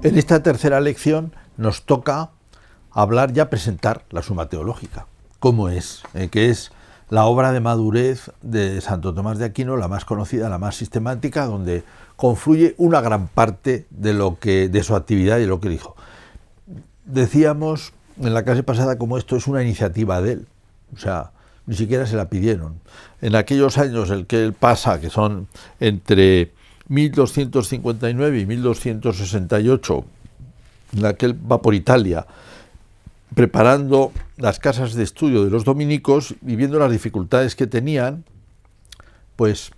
En esta tercera lección nos toca hablar, ya presentar la Suma Teológica. ¿Cómo es? Que es la obra de madurez de Santo Tomás de Aquino, la más conocida, la más sistemática, donde confluye una gran parte de su actividad y de lo que dijo. Decíamos en la clase pasada como esto es una iniciativa de él, o sea, ni siquiera se la pidieron. En aquellos años en que él pasa, que son entre 1259 y 1268, en la que él va por Italia, preparando las casas de estudio de los dominicos y viendo las dificultades que tenían, pues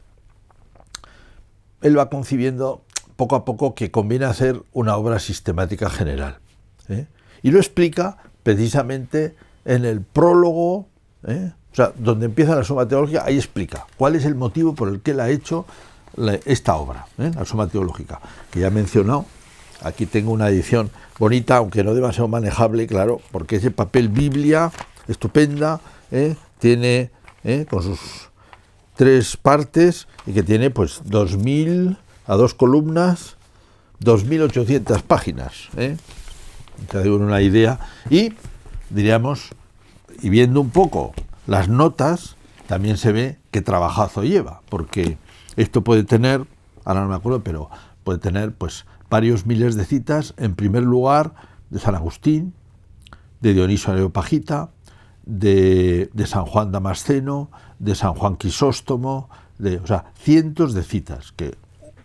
él va concibiendo poco a poco que conviene hacer una obra sistemática general. Y lo explica precisamente en el prólogo, o sea, donde empieza la Suma Teológica, ahí explica cuál es el motivo por el que él ha hecho esta obra, la Suma Teológica, que ya he mencionado. Aquí tengo una edición bonita, aunque no demasiado manejable, claro, porque ese papel Biblia, estupenda, tiene con sus 3 partes y que tiene pues 2000 a 2 columnas, 2800 páginas, te digo una idea, y diríamos, y viendo un poco las notas, también se ve qué trabajazo lleva, porque esto puede tener, ahora no me acuerdo, pero puede tener pues varios miles de citas, en primer lugar de San Agustín, de Dionisio Areopagita, de San Juan Damasceno, de San Juan Crisóstomo, o sea, cientos de citas, que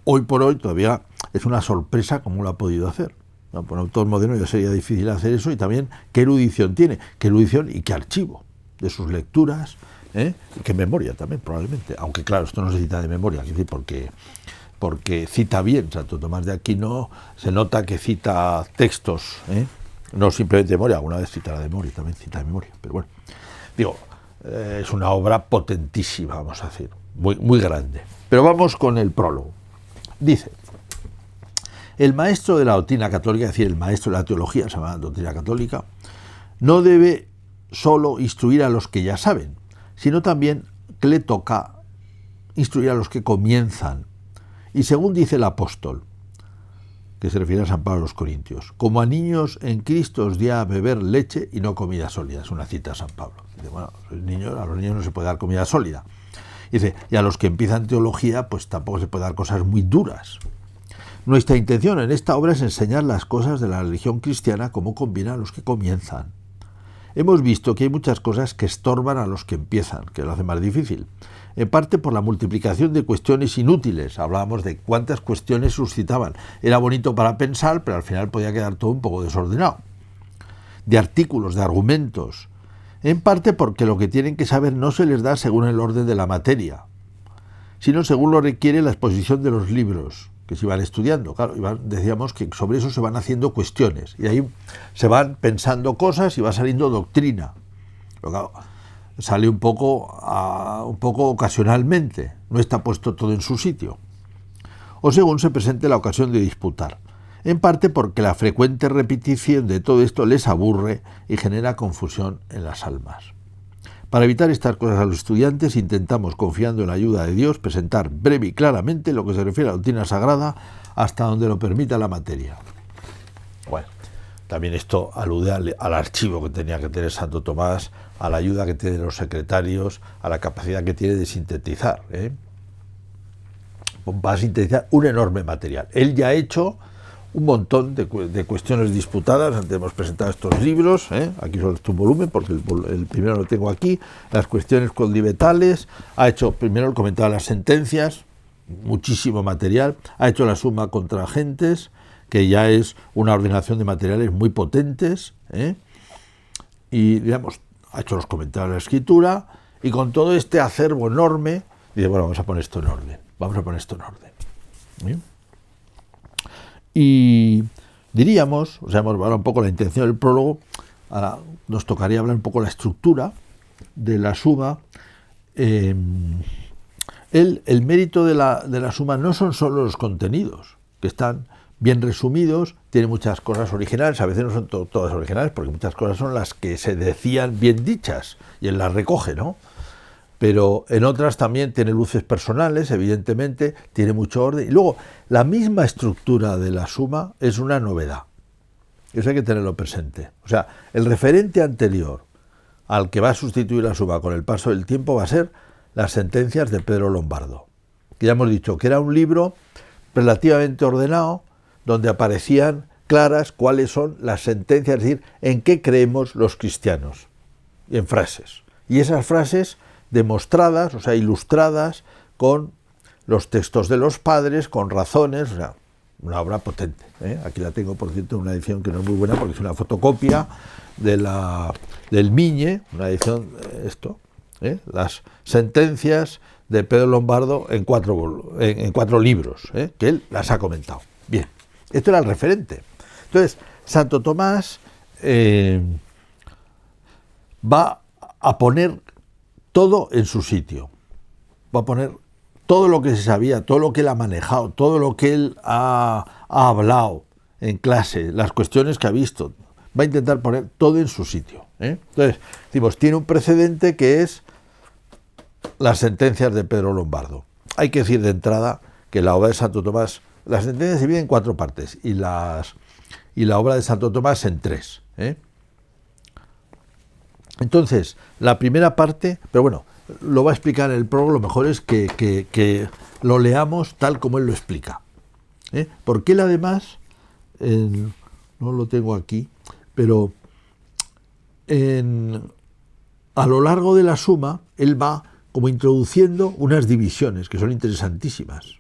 hoy por hoy todavía es una sorpresa cómo lo ha podido hacer. No, por un autor moderno ya sería difícil hacer eso, y también qué erudición tiene, qué erudición y qué archivo de sus lecturas, y qué memoria también probablemente, aunque claro, esto no se cita de memoria, es decir, porque cita bien. Santo Tomás de Aquino se nota que cita textos, no simplemente de memoria, alguna vez citará de memoria, también cita de memoria, pero bueno, digo, es una obra potentísima, vamos a decir, muy, muy grande. Pero vamos con el prólogo. Dice: el maestro de la doctrina católica, es decir, el maestro de la teología, se llama doctrina católica, no debe solo instruir a los que ya saben, sino también que le toca instruir a los que comienzan. Y según dice el apóstol, que se refiere a San Pablo a los Corintios, como a niños en Cristo os di a beber leche y no comida sólida. Es una cita de San Pablo. Dice, bueno, a los niños no se puede dar comida sólida. Dice, y a los que empiezan teología, pues tampoco se puede dar cosas muy duras. Nuestra intención en esta obra es enseñar las cosas de la religión cristiana como conviene a los que comienzan. Hemos visto que hay muchas cosas que estorban a los que empiezan, que lo hacen más difícil. En parte por la multiplicación de cuestiones inútiles. Hablábamos de cuántas cuestiones suscitaban. Era bonito para pensar, pero al final podía quedar todo un poco desordenado. De artículos, de argumentos. En parte porque lo que tienen que saber no se les da según el orden de la materia, sino según lo requiere la exposición de los libros que se iban estudiando. Claro, decíamos que sobre eso se van haciendo cuestiones, y ahí se van pensando cosas y va saliendo doctrina. Pero claro, sale un poco ocasionalmente, no está puesto todo en su sitio. O según se presente la ocasión de disputar. En parte porque la frecuente repetición de todo esto les aburre y genera confusión en las almas. Para evitar estas cosas a los estudiantes, intentamos, confiando en la ayuda de Dios, presentar breve y claramente lo que se refiere a la doctrina sagrada hasta donde lo permita la materia. Bueno, también esto alude al archivo que tenía que tener Santo Tomás, a la ayuda que tienen los secretarios, a la capacidad que tiene de sintetizar. Va a sintetizar un enorme material. Él ya ha hecho un montón de cuestiones disputadas. Antes hemos presentado estos libros, aquí solo está un volumen, porque el primero lo tengo aquí, las cuestiones condivetales, ha hecho primero el comentario de las sentencias, muchísimo material, ha hecho la suma contra agentes, que ya es una ordenación de materiales muy potentes, y digamos, ha hecho los comentarios de la escritura, y con todo este acervo enorme, dice, bueno, vamos a poner esto en orden, ¿sí? Y diríamos, o sea, hemos hablado un poco la intención del prólogo, ahora nos tocaría hablar un poco de la estructura de la suma. El mérito de la suma no son solo los contenidos, que están bien resumidos, tiene muchas cosas originales, a veces no son todas originales, porque muchas cosas son las que se decían bien dichas, y él las recoge, ¿no? pero en otras también tiene luces personales, evidentemente, tiene mucho orden. Y luego, la misma estructura de la suma es una novedad. Eso hay que tenerlo presente. O sea, el referente anterior al que va a sustituir la suma con el paso del tiempo va a ser las sentencias de Pedro Lombardo. Que ya hemos dicho que era un libro relativamente ordenado, donde aparecían claras cuáles son las sentencias, es decir, en qué creemos los cristianos, y en frases. Y esas frases demostradas, o sea, ilustradas con los textos de los padres, con razones, o sea, una obra potente. Aquí la tengo, por cierto, en una edición que no es muy buena porque es una fotocopia del Miñe, una edición, las sentencias de Pedro Lombardo en cuatro libros, que él las ha comentado. Bien, esto era el referente. Entonces, Santo Tomás va a poner todo en su sitio. Va a poner todo lo que se sabía, todo lo que él ha manejado, todo lo que él ha hablado en clase, las cuestiones que ha visto. Va a intentar poner todo en su sitio. Entonces, decimos, tiene un precedente que es las sentencias de Pedro Lombardo. Hay que decir de entrada que la obra de Santo Tomás, las sentencias se dividen en 4 partes y la obra de Santo Tomás en 3. Entonces, la primera parte, pero bueno, lo va a explicar el prólogo, lo mejor es que lo leamos tal como él lo explica. Porque él además, no lo tengo aquí, pero a lo largo de la suma, él va como introduciendo unas divisiones que son interesantísimas.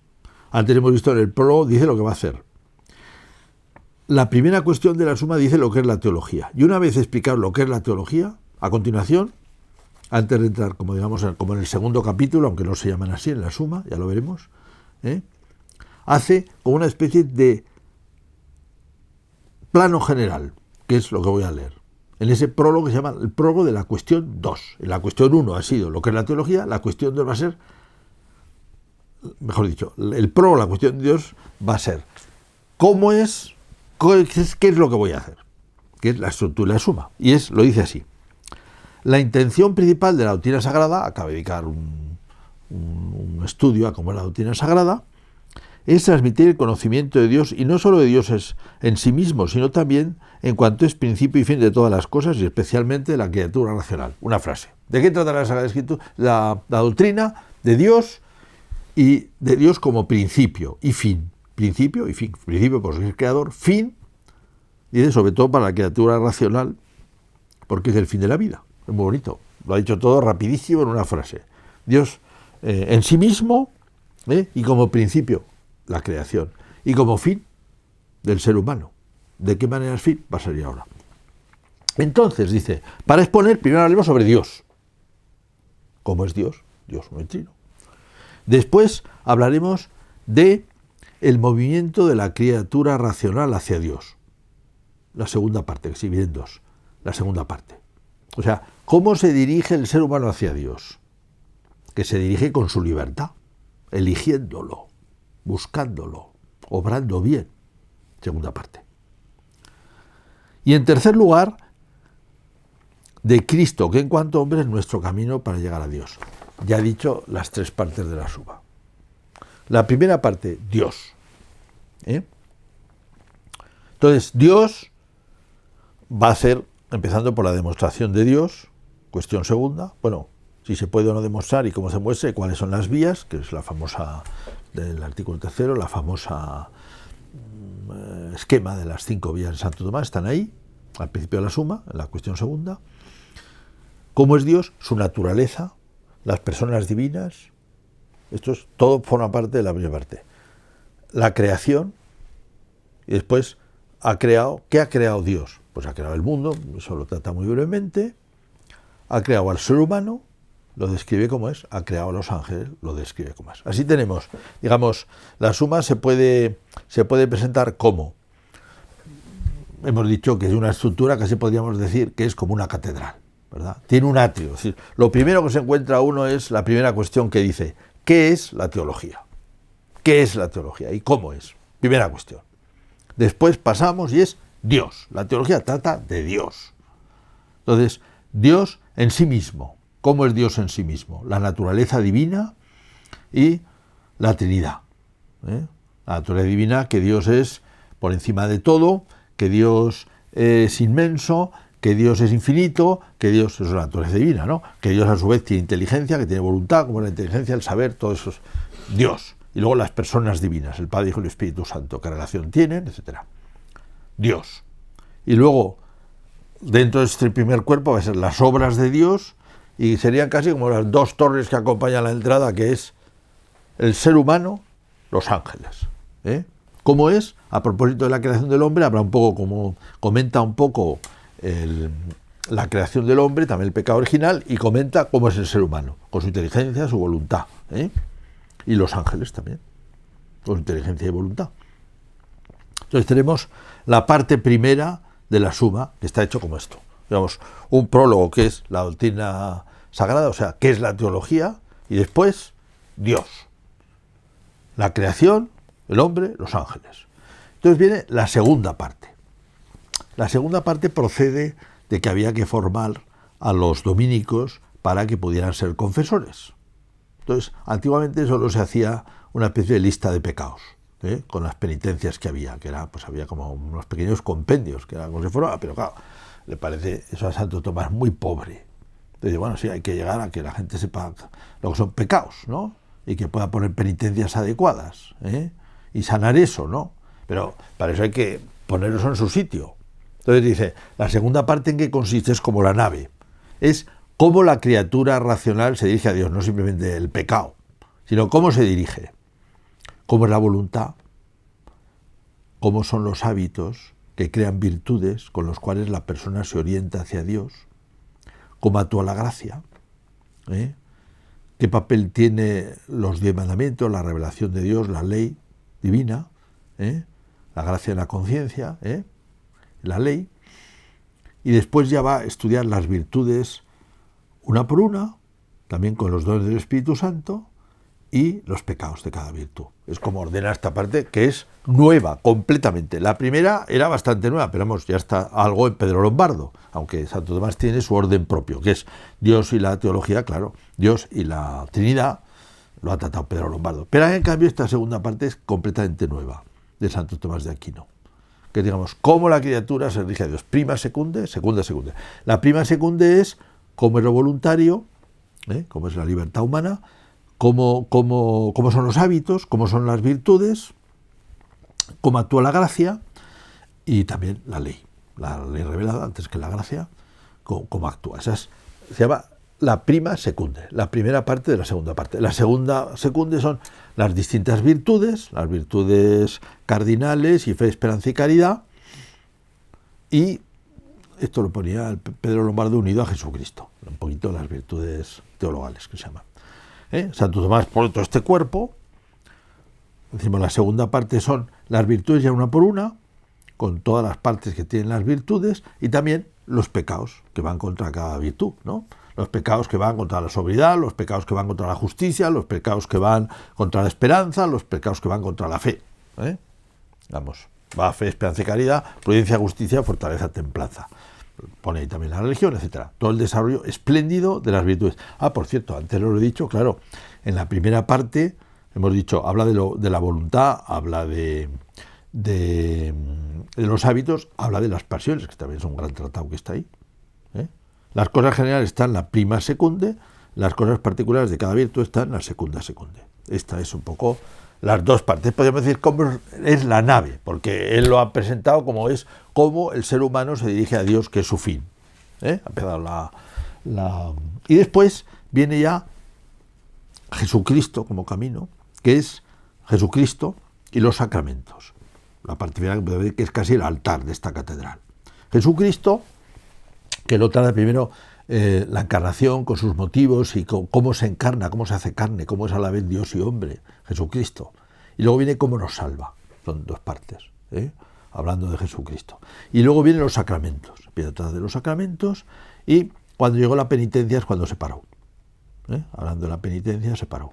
Antes hemos visto en el prólogo, dice lo que va a hacer. La primera cuestión de la suma dice lo que es la teología. Y una vez explicado lo que es la teología, a continuación, antes de entrar, como digamos, como en el segundo capítulo, aunque no se llaman así en la suma, ya lo veremos, hace como una especie de plano general, que es lo que voy a leer. En ese prólogo que se llama el prólogo de la cuestión 2. En la cuestión 1 ha sido lo que es la teología, la cuestión 2 va a ser, mejor dicho, el prólogo de la cuestión 2 va a ser cómo es, qué es lo que voy a hacer, que es la estructura de la suma. Y lo dice así. La intención principal de la doctrina sagrada, acaba de dedicar un estudio a cómo es la doctrina sagrada, es transmitir el conocimiento de Dios, y no solo de Dios en sí mismo, sino también en cuanto es principio y fin de todas las cosas, y especialmente de la criatura racional. Una frase. ¿De qué trata la Sagrada Escritura? La doctrina de Dios, y de Dios como principio y fin. Principio y fin. Principio por ser creador, fin, dice, sobre todo para la criatura racional, porque es el fin de la vida. Es muy bonito. Lo ha dicho todo rapidísimo en una frase. Dios en sí mismo, y como principio, la creación, y como fin del ser humano. ¿De qué manera es fin? Va a salir ahora. Entonces, dice, para exponer, primero hablemos sobre Dios. ¿Cómo es Dios? Dios no es trino. Después hablaremos de el movimiento de la criatura racional hacia Dios. La segunda parte, que se divide en 2. La segunda parte. O sea, ¿cómo se dirige el ser humano hacia Dios? Que se dirige con su libertad, eligiéndolo, buscándolo, obrando bien. Segunda parte. Y en tercer lugar, de Cristo, que en cuanto hombre es nuestro camino para llegar a Dios. Ya he dicho las 3 partes de la suma. La primera parte, Dios. Entonces, Dios va a hacer, empezando por la demostración de Dios, cuestión segunda, bueno, si se puede o no demostrar y cómo se muestra y cuáles son las vías, que es la famosa, del artículo 3, la famosa esquema de las 5 vías de Santo Tomás, están ahí, al principio de la suma, en la cuestión segunda. ¿Cómo es Dios? Su naturaleza, las personas divinas, todo forma parte de la primera parte. La creación, y después ¿qué ha creado Dios? Pues ha creado el mundo, eso lo trata muy brevemente, ha creado al ser humano, lo describe como es, ha creado a los ángeles, lo describe como es. Así tenemos, digamos, la suma se puede presentar como, hemos dicho que es una estructura, casi podríamos decir que es como una catedral, ¿verdad? Tiene un atrio, es decir, lo primero que se encuentra uno es la primera cuestión que dice, ¿qué es la teología? ¿Qué es la teología y cómo es? Primera cuestión. Después pasamos y es Dios. La teología trata de Dios. Entonces, Dios en sí mismo, cómo es Dios en sí mismo, la naturaleza divina y la Trinidad. La naturaleza divina, que Dios es por encima de todo, que Dios es inmenso, que Dios es infinito, que Dios es la naturaleza divina, ¿no? Que Dios a su vez tiene inteligencia, que tiene voluntad, como la inteligencia, el saber, todo eso es Dios. Y luego las personas divinas, el Padre, Hijo y el Espíritu Santo, qué relación tienen, etcétera. Dios. Y luego, dentro de este primer cuerpo, va a ser las obras de Dios, y serían casi como las dos torres que acompañan la entrada, que es el ser humano, los ángeles. ¿Cómo es? A propósito de la creación del hombre, habrá un poco, como comenta un poco la creación del hombre, también el pecado original, y comenta cómo es el ser humano, con su inteligencia, su voluntad. Y los ángeles también, con su inteligencia y voluntad. Entonces tenemos la parte primera de la suma, que está hecho como esto. Digamos, un prólogo que es la doctrina sagrada, o sea, qué es la teología, y después Dios, la creación, el hombre, los ángeles. Entonces viene la segunda parte. La segunda parte procede de que había que formar a los dominicos para que pudieran ser confesores. Entonces, antiguamente solo se hacía una especie de lista de pecados, con las penitencias que había, que era, pues había como unos pequeños compendios, que era como si fuera, pero claro, le parece eso a Santo Tomás muy pobre. Entonces, bueno, sí, hay que llegar a que la gente sepa lo que son pecados, ¿no? Y que pueda poner penitencias adecuadas, y sanar eso, ¿no? Pero para eso hay que poner eso en su sitio. Entonces dice, la segunda parte, ¿en qué consiste? Es como la nave. Es cómo la criatura racional se dirige a Dios, no simplemente el pecado, sino cómo se dirige. Cómo es la voluntad, cómo son los hábitos que crean virtudes con los cuales la persona se orienta hacia Dios, cómo actúa la gracia, qué papel tiene los 10 mandamientos, la revelación de Dios, la ley divina, la gracia de la conciencia, la ley, y después ya va a estudiar las virtudes una por una, también con los dones del Espíritu Santo, y los pecados de cada virtud. Es como ordena esta parte, que es nueva, completamente. La primera era bastante nueva, pero vamos, ya está algo en Pedro Lombardo, aunque Santo Tomás tiene su orden propio, que es Dios y la teología, claro, Dios y la Trinidad, lo ha tratado Pedro Lombardo. Pero en cambio esta segunda parte es completamente nueva, de Santo Tomás de Aquino, que digamos, cómo la criatura se dirige a Dios. Prima secunde, segunda secunde. La prima secunde es cómo es lo voluntario, cómo es la libertad humana, cómo son los hábitos, cómo son las virtudes, cómo actúa la gracia y también la ley revelada antes que la gracia, cómo actúa. Esa se llama la prima secunde, la primera parte de la segunda parte. La segunda secunde son las distintas virtudes, las virtudes cardinales y fe, esperanza y caridad, y esto lo ponía el Pedro Lombardo unido a Jesucristo, un poquito las virtudes teologales que se llaman. Santo Tomás por todo este cuerpo. Decimos, la segunda parte son las virtudes ya una por una, con todas las partes que tienen las virtudes, y también los pecados que van contra cada virtud, ¿no? Los pecados que van contra la sobriedad, los pecados que van contra la justicia, los pecados que van contra la esperanza, los pecados que van contra la fe. Vamos, va fe, esperanza y caridad, prudencia, justicia, fortaleza, templanza. Pone ahí también la religión, etcétera. Todo el desarrollo espléndido de las virtudes. Por cierto, antes lo he dicho, claro, en la primera parte hemos dicho, habla de la voluntad, habla de los hábitos, habla de las pasiones, que también es un gran tratado que está ahí. Las cosas generales están en la prima secunde, las cosas particulares de cada virtud están en la segunda secunde. Esta es un poco las dos partes. Podríamos decir cómo es la nave, porque él lo ha presentado como es cómo el ser humano se dirige a Dios, que es su fin. Ha empezado y después viene ya Jesucristo como camino, que es Jesucristo y los sacramentos. La parte final que es casi el altar de esta catedral. Jesucristo, que lo trata primero la encarnación con sus motivos y cómo se encarna, cómo se hace carne, cómo es a la vez Dios y hombre, Jesucristo. Y luego viene cómo nos salva, son dos partes, hablando de Jesucristo. Y luego vienen los sacramentos, empieza a tratar de los sacramentos, y cuando llegó la penitencia es cuando se paró. Hablando de la penitencia se paró.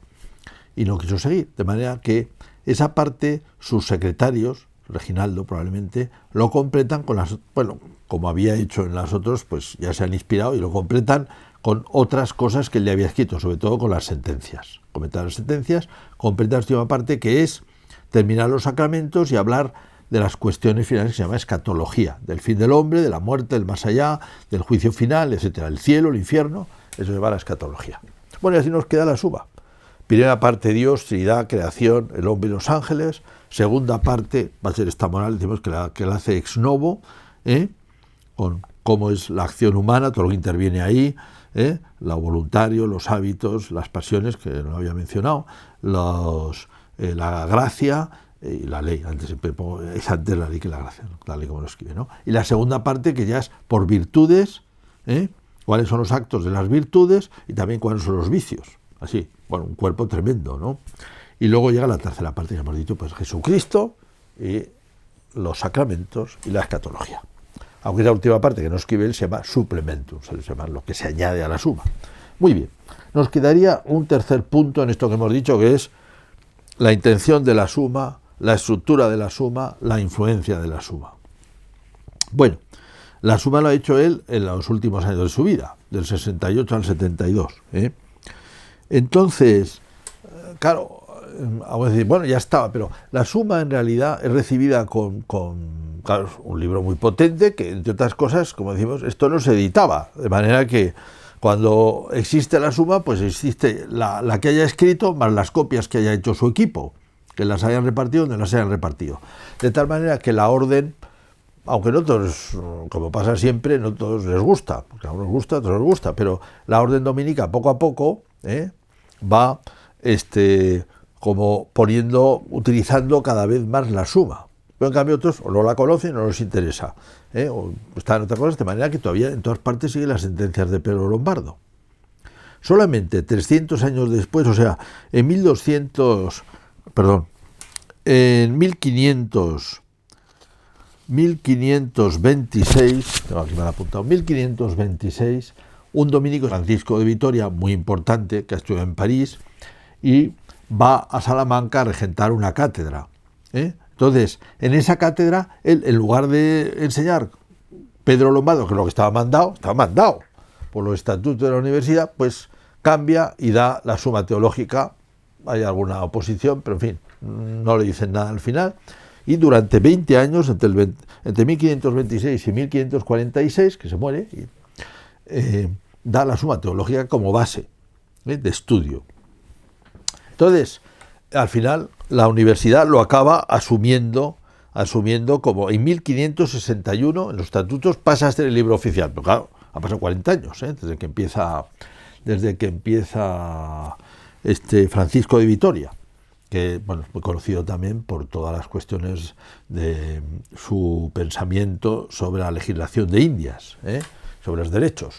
Y no quiso seguir, de manera que esa parte, sus secretarios, Reginaldo probablemente, lo completan con las, bueno, como había hecho en las otras, pues ya se han inspirado y lo completan con otras cosas que él le había escrito, sobre todo con las sentencias. Comentar las sentencias, comprender la última parte, que es terminar los sacramentos y hablar de las cuestiones finales que se llama escatología, del fin del hombre, de la muerte, del más allá, del juicio final, etcétera, el cielo, el infierno, eso se llama la escatología. Bueno, y así nos queda la suma. Primera parte, Dios, Trinidad, creación, el hombre y los ángeles. Segunda parte va a ser esta moral, decimos que la hace ex novo, con cómo es la acción humana, todo lo que interviene ahí, lo voluntario, los hábitos, las pasiones, que no había mencionado, la gracia y la ley. Antes siempre pongo, es antes la ley que la gracia, ¿no? La ley como lo escribe, ¿no? Y la segunda parte, que ya es por virtudes, cuáles son los actos de las virtudes y también cuáles son los vicios. Así, bueno, un cuerpo tremendo, ¿no? Y luego llega la tercera parte, que hemos dicho, pues Jesucristo y los sacramentos y la escatología. Aunque la última parte que no escribe él se llama suplementum, se llama lo que se añade a la suma. Muy bien, nos quedaría un tercer punto en esto que hemos dicho, que es la intención de la suma, la estructura de la suma, la influencia de la suma. Bueno, la suma lo ha hecho él en los últimos años de su vida, del 68 al 72. Entonces, claro, vamos a decir, bueno, ya estaba, pero la suma en realidad es recibida con claro, un libro muy potente, que entre otras cosas, como decimos, esto no se editaba, de manera que cuando existe la suma, pues existe la que haya escrito más las copias que haya hecho su equipo, que las hayan repartido donde las hayan repartido. De tal manera que la orden, aunque no todos, como pasa siempre, no todos les gusta, porque a unos gusta, a otros les gusta, pero la orden dominica poco a poco va como utilizando cada vez más la suma. Pero en cambio otros o no la conocen o no les interesa, o están en otras cosas, de manera que todavía en todas partes siguen las sentencias de Pedro Lombardo. Solamente 300 años después, o sea, en 1526, tengo aquí mal apuntado, 1526, un dominico, Francisco de Vitoria, muy importante, que ha estudiado en París, y va a Salamanca a regentar una cátedra. Entonces, en esa cátedra, él, en lugar de enseñar Pedro Lombardo, que es lo que estaba mandado por los estatutos de la universidad, pues cambia y da la suma teológica. Hay alguna oposición, pero en fin, no le dicen nada al final. Y durante 20 años, entre 1526 y 1546, que se muere, da la suma teológica como base de estudio. Entonces, al final, la universidad lo acaba asumiendo como en 1561, en los estatutos, pasa a ser el libro oficial. Pero claro, ha pasado 40 años, desde que empieza Francisco de Vitoria, que bueno, es muy conocido también por todas las cuestiones de su pensamiento sobre la legislación de Indias, sobre los derechos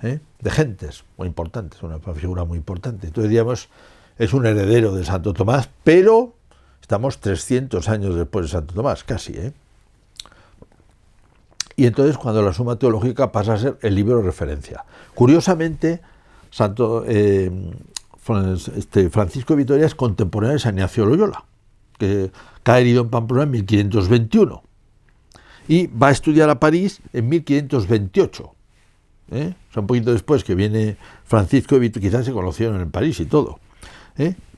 de gentes, muy importantes, una figura muy importante. Entonces, digamos, es un heredero de Santo Tomás, pero estamos 300 años después de Santo Tomás, casi. Y entonces, cuando la Suma Teológica pasa a ser el libro de referencia. Curiosamente, Francisco de Vitoria es contemporáneo de San Ignacio de Loyola, que cae herido en Pamplona en 1521, y va a estudiar a París en 1528. O sea, un poquito después que viene Francisco de Vitoria, quizás se conocieron en París y todo.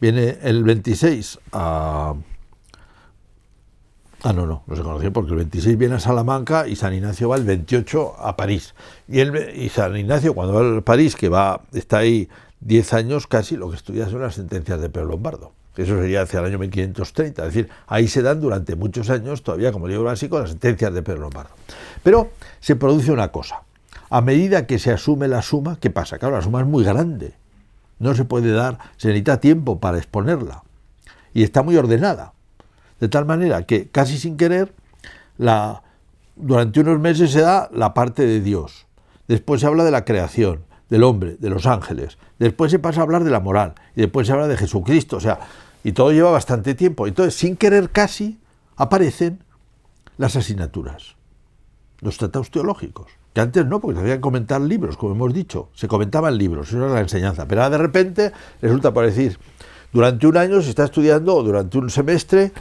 Viene el 26 no se conocieron porque el 26 viene a Salamanca y San Ignacio va el 28 a París. Y San Ignacio, cuando va a París, que está ahí 10 años casi, lo que estudia son las sentencias de Pedro Lombardo. Eso sería hacia el año 1530. Es decir, ahí se dan durante muchos años, todavía como libro básico, las sentencias de Pedro Lombardo. Pero se produce una cosa. A medida que se asume la suma, ¿qué pasa? Claro, la suma es muy grande. No se puede dar, se necesita tiempo para exponerla. Y está muy ordenada. De tal manera que, casi sin querer, durante unos meses se da la parte de Dios. Después se habla de la creación, del hombre, de los ángeles. Después se pasa a hablar de la moral. Y después se habla de Jesucristo. O sea, y todo lleva bastante tiempo. Entonces, sin querer casi, aparecen las asignaturas, los tratados teológicos. Que antes no, porque se hacían comentar libros, como hemos dicho. Se comentaban libros, eso era la enseñanza. Pero ahora de repente resulta, por decir, durante un año se está estudiando, o durante un semestre,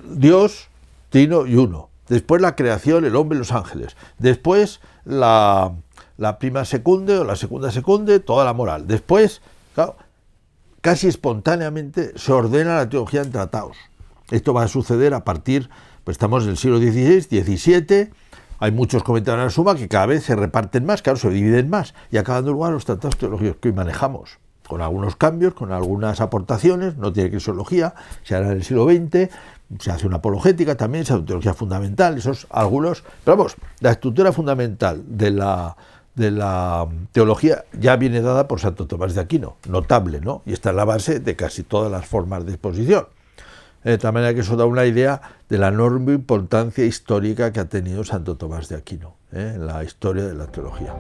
Dios, Trino y Uno. Después la creación, el hombre y los ángeles. Después la la prima secunde o la segunda secunde, toda la moral. Después, claro, casi espontáneamente se ordena la teología en tratados. Esto va a suceder a partir, pues estamos en el siglo XVI, XVII, hay muchos comentarios en la Suma que cada vez se reparten más, claro, se dividen más, y acaban dando lugar los tratados teológicos que hoy manejamos, con algunos cambios, con algunas aportaciones, no tiene cristología, se hará en el siglo XX, se hace una apologética también, se hace una teología fundamental, esos algunos, pero vamos, la estructura fundamental de la teología ya viene dada por Santo Tomás de Aquino, notable, ¿no? Y está en la base de casi todas las formas de exposición. De tal manera que eso da una idea de la enorme importancia histórica que ha tenido Santo Tomás de Aquino en la historia de la teología.